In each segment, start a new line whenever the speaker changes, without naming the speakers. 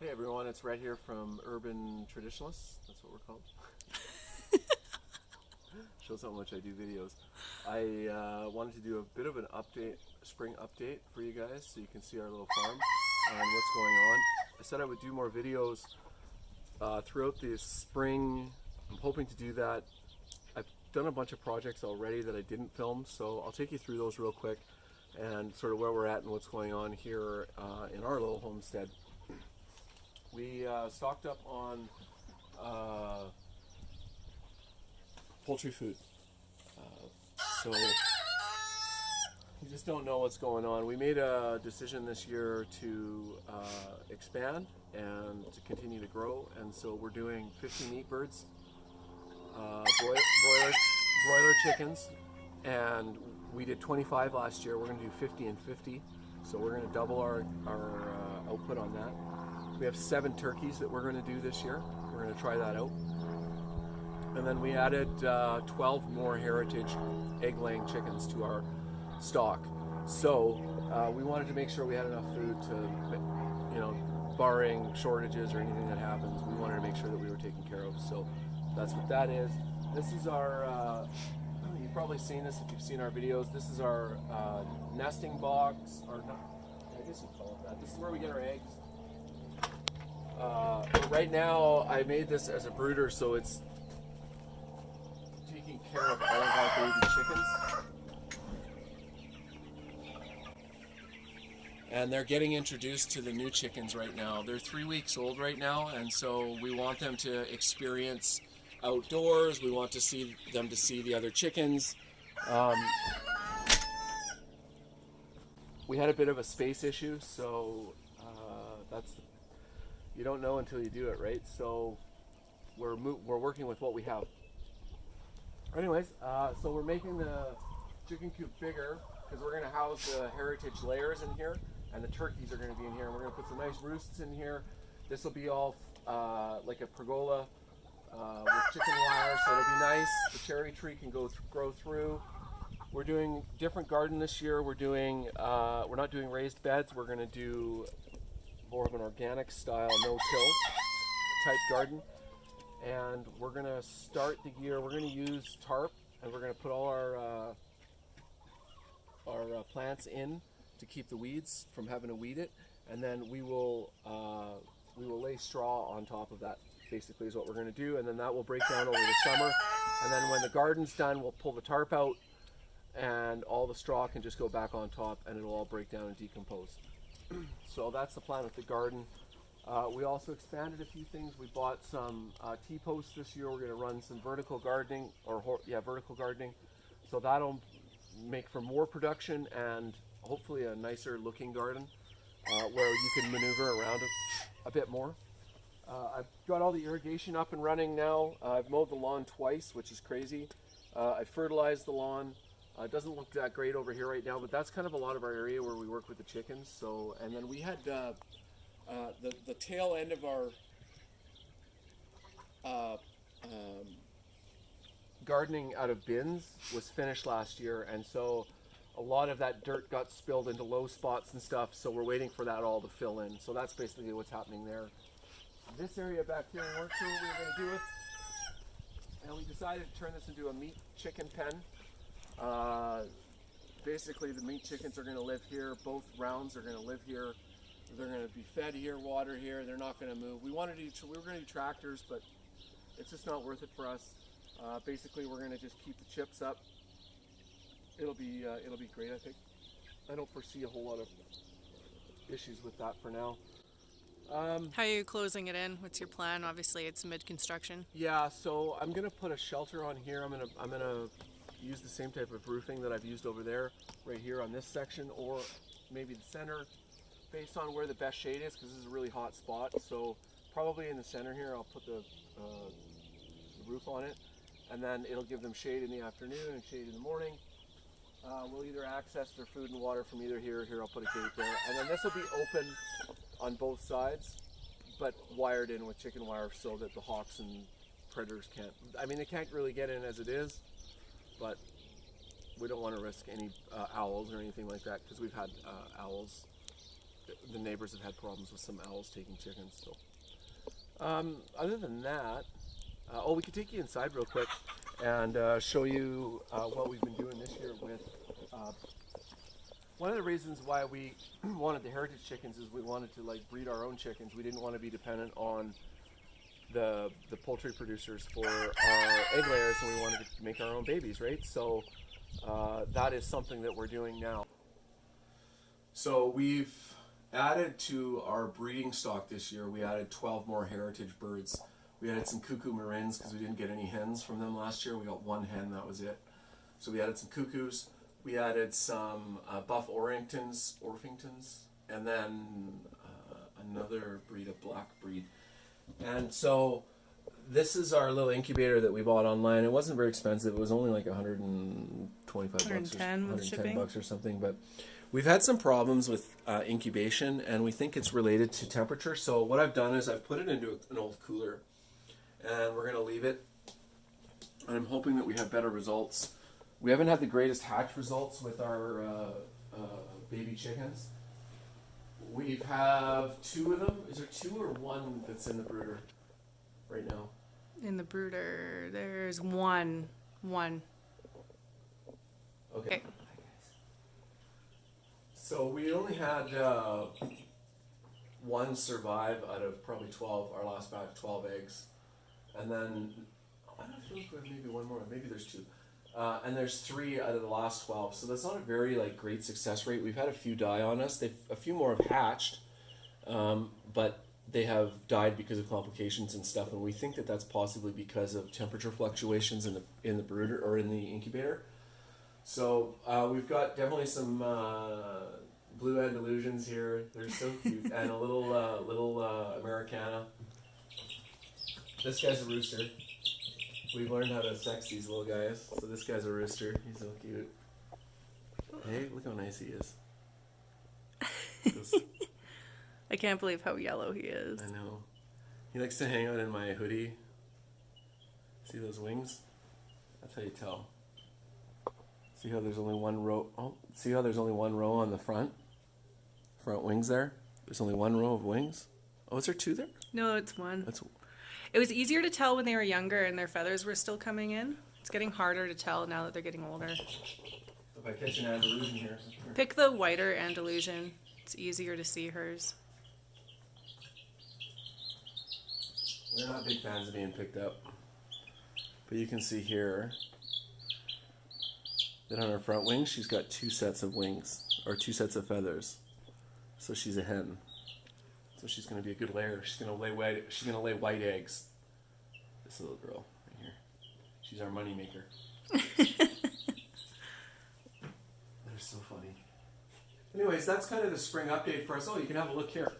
Hey everyone, it's Red here from Urban Traditionalists. That's what we're called. Shows how much I do videos. I wanted to do a bit of an update, spring update for you guys so you can see our little farm and what's going on. I said I would do more videos throughout the spring. I'm hoping to do that. I've done a bunch of projects already that I didn't film, so I'll take you through those real quick and sort of where we're at and what's going on here in our little homestead. We stocked up on poultry food, so you just don't know what's going on. We made a decision this year to expand and to continue to grow, and so we're doing 50 meat birds, broiler chickens, and we did 25 last year. We're going to do 50 and 50, so we're going to double our output on that. We have 7 turkeys that we're going to do this year. We're going to try that out. And then we added 12 more heritage egg-laying chickens to our stock. So we wanted to make sure we had enough food to, barring shortages or anything that happens, we wanted to make sure that we were taken care of. So that's what that is. This is our, you've probably seen this if you've seen our videos. This is our nesting box, or not, I guess you'd call it that. This is where we get our eggs. But right now I made this as a brooder, so it's taking care of all of our baby chickens. And they're getting introduced to the new chickens right now. They're 3 weeks old right now, and so we want them to experience outdoors. We want to see them to see the other chickens. We had a bit of a space issue, so you don't know until you do it, right? So we're working with what we have. Anyways, so we're making the chicken coop bigger because we're going to house the heritage layers in here, and the turkeys are going to be in here, and we're going to put some nice roosts in here. This will be all like a pergola with chicken wire, so it'll be nice. The cherry tree can grow through. We're doing different garden this year. We're not doing raised beds. We're going to do more of an organic style, no-till type garden. And we're going to start the year, we're going to use tarp, and we're going to put all our plants in to keep the weeds from having to weed it. And then we will lay straw on top of that, basically is what we're going to do. And then that will break down over the summer. And then when the garden's done, we'll pull the tarp out and all the straw can just go back on top and it'll all break down and decompose. So that's the plan with the garden. We also expanded a few things. We bought some T-posts this year. We're going to run some vertical gardening, vertical gardening. So that'll make for more production and hopefully a nicer looking garden where you can maneuver around a bit more. I've got all the irrigation up and running now. I've mowed the lawn twice, which is crazy. I fertilized the lawn. It doesn't look that great over here right now, but that's kind of a lot of our area where we work with the chickens. So, and then we had the tail end of our gardening out of bins was finished last year, and so a lot of that dirt got spilled into low spots and stuff, so we're waiting for that all to fill in. So that's basically what's happening there. This area back here, we weren't sure what we were going to do with, and we decided to turn this into a meat chicken pen. Basically the meat chickens are going to live here. Both rounds are going to live here. They're going to be fed here, water here. They're not going to move. We were going to do tractors, but it's just not worth it for us. Basically, we're going to just keep the chips up. It'll be great, I think. I don't foresee a whole lot of issues with that for now.
How are you closing it in? What's your plan? Obviously, it's mid-construction.
Yeah, so I'm going to put a shelter on here. I'm going to use the same type of roofing that I've used over there, right here on this section, or maybe the center, based on where the best shade is, because this is a really hot spot. So probably in the center here, I'll put the roof on it, and then it'll give them shade in the afternoon and shade in the morning. We'll either access their food and water from either here or here. I'll put a gate there, and then this will be open on both sides, but wired in with chicken wire so that the hawks and predators can't. I mean, they can't really get in as it is, but we don't want to risk any owls or anything like that, because we've had owls the neighbors have had problems with some owls taking chickens. So other than that, we could take you inside real quick and show you what we've been doing this year with. One of the reasons why we wanted the heritage chickens is we wanted to like breed our own chickens. We didn't want to be dependent on the poultry producers for our egg layers, and we wanted to make our own babies, right? So that is something that we're doing now. So we've added to our breeding stock this year. We added 12 more heritage birds. We added some cuckoo marins because we didn't get any hens from them last year. We got one hen, that was it. So we added some cuckoos. We added some buff Orpingtons, and then another breed, a black breed. And so this is our little incubator that we bought online. It wasn't very expensive. It was only like 125 bucks or 110 bucks or something. But we've had some problems with incubation, and we think it's related to temperature. So what I've done is I've put it into an old cooler, and we're going to leave it. And I'm hoping that we have better results. We haven't had the greatest hatch results with our baby chickens. We have 2 of them. Is there 2 or 1 that's in the brooder right now?
In the brooder, there's one.
Okay. So we only had 1 survive out of probably 12, our last batch, 12 eggs. And then, I don't know if we have maybe 1 more, maybe there's 2. And there's 3 out of the last 12, so that's not a very great success rate. We've had a few die on us. A few more have hatched, but they have died because of complications and stuff. And we think that that's possibly because of temperature fluctuations in the brooder or in the incubator. So we've got definitely some blue Andalusians here. They're so cute, and a little Americana. This guy's a rooster. We've learned how to sex these little guys. So this guy's a rooster. He's so cute. Hey, look how nice he is.
I can't believe how yellow he is.
I know. He likes to hang out in my hoodie. See those wings? That's how you tell. See how there's only 1 row? Oh, see how there's only 1 row on the front wings there? There's only 1 row of wings. Oh, is there 2 there?
No, it's 1. It was easier to tell when they were younger and their feathers were still coming in. It's getting harder to tell now that they're getting older.
If I catch an Andalusian here.
Pick the whiter Andalusian. It's easier to see hers.
We're not big fans of being picked up. But you can see here that on her front wings, she's got 2 sets of wings, or 2 sets of feathers. So she's a hen. So she's going to be a good layer. She's going to lay white eggs. This little girl right here. She's our money maker. They're so funny. Anyways, that's kind of the spring update for us. Oh, you can have a look here.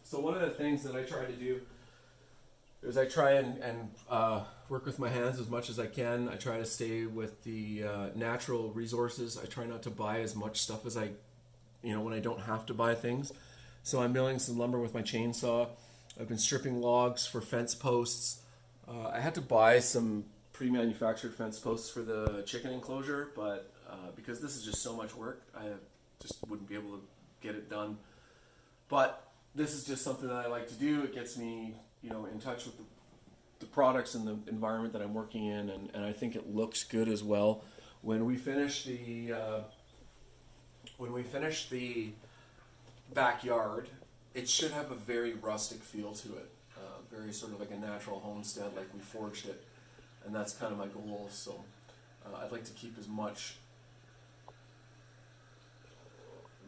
So one of the things that I try to do is I try and work with my hands as much as I can. I try to stay with the natural resources. I try not to buy as much stuff as when I don't have to buy things. So I'm milling some lumber with my chainsaw. I've been stripping logs for fence posts. I had to buy some pre-manufactured fence posts for the chicken enclosure, but because this is just so much work, I just wouldn't be able to get it done. But this is just something that I like to do. It gets me, in touch with the products and the environment that I'm working in, and I think it looks good as well. When we finish the backyard, it should have a very rustic feel to it, very sort of like a natural homestead, like we forged it, and that's kind of my goal. So I'd like to keep as much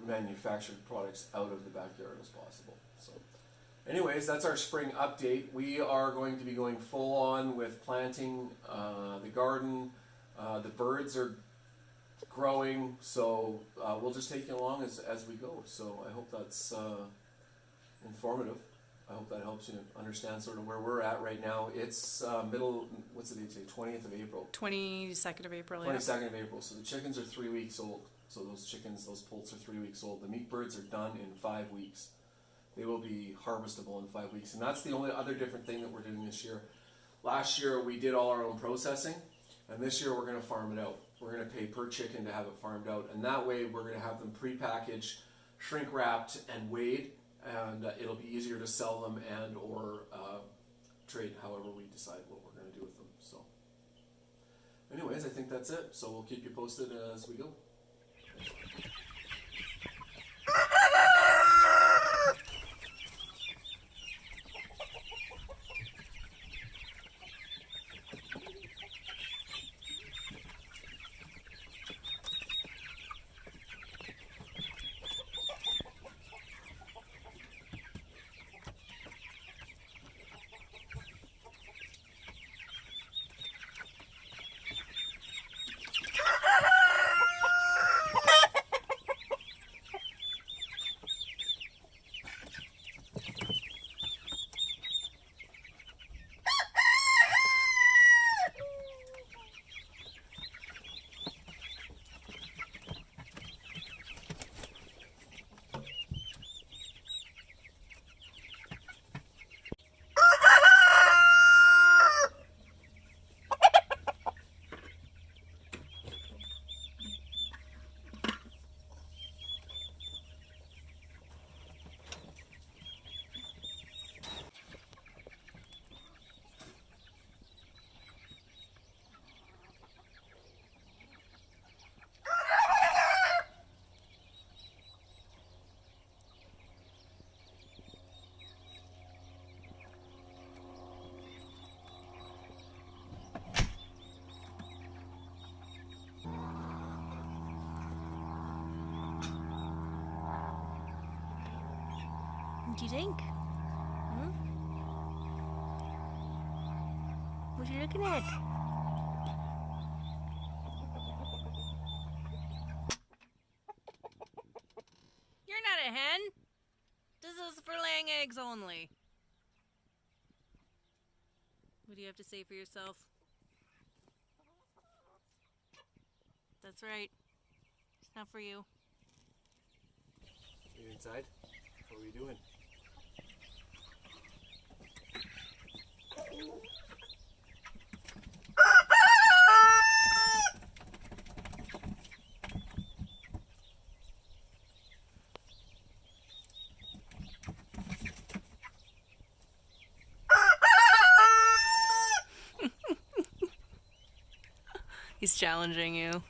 manufactured products out of the backyard as possible. So anyways, that's our spring update. We are going to be going full on with planting the garden. The birds are growing, so we'll just take you along as we go. So I hope that's informative. I hope that helps you understand sort of where we're at right now. It's what's the date today? 20th of April.
22nd of April,
22nd of April. So the chickens are 3 weeks old. So those poults are 3 weeks old. The meat birds are done in 5 weeks. They will be harvestable in 5 weeks. And that's the only other different thing that we're doing this year. Last year we did all our own processing, and this year we're going to farm it out. We're going to pay per chicken to have it farmed out, and that way we're going to have them pre-packaged shrink wrapped and weighed, and it'll be easier to sell them and or trade however we decide what we're going to do with them. So anyways, I think that's it. So we'll keep you posted as we go.
What do you think? Hmm? What are you looking at? You're not a hen. This is for laying eggs only. What do you have to say for yourself? That's right. It's not for you.
Are you inside? What are we doing?
He's challenging you.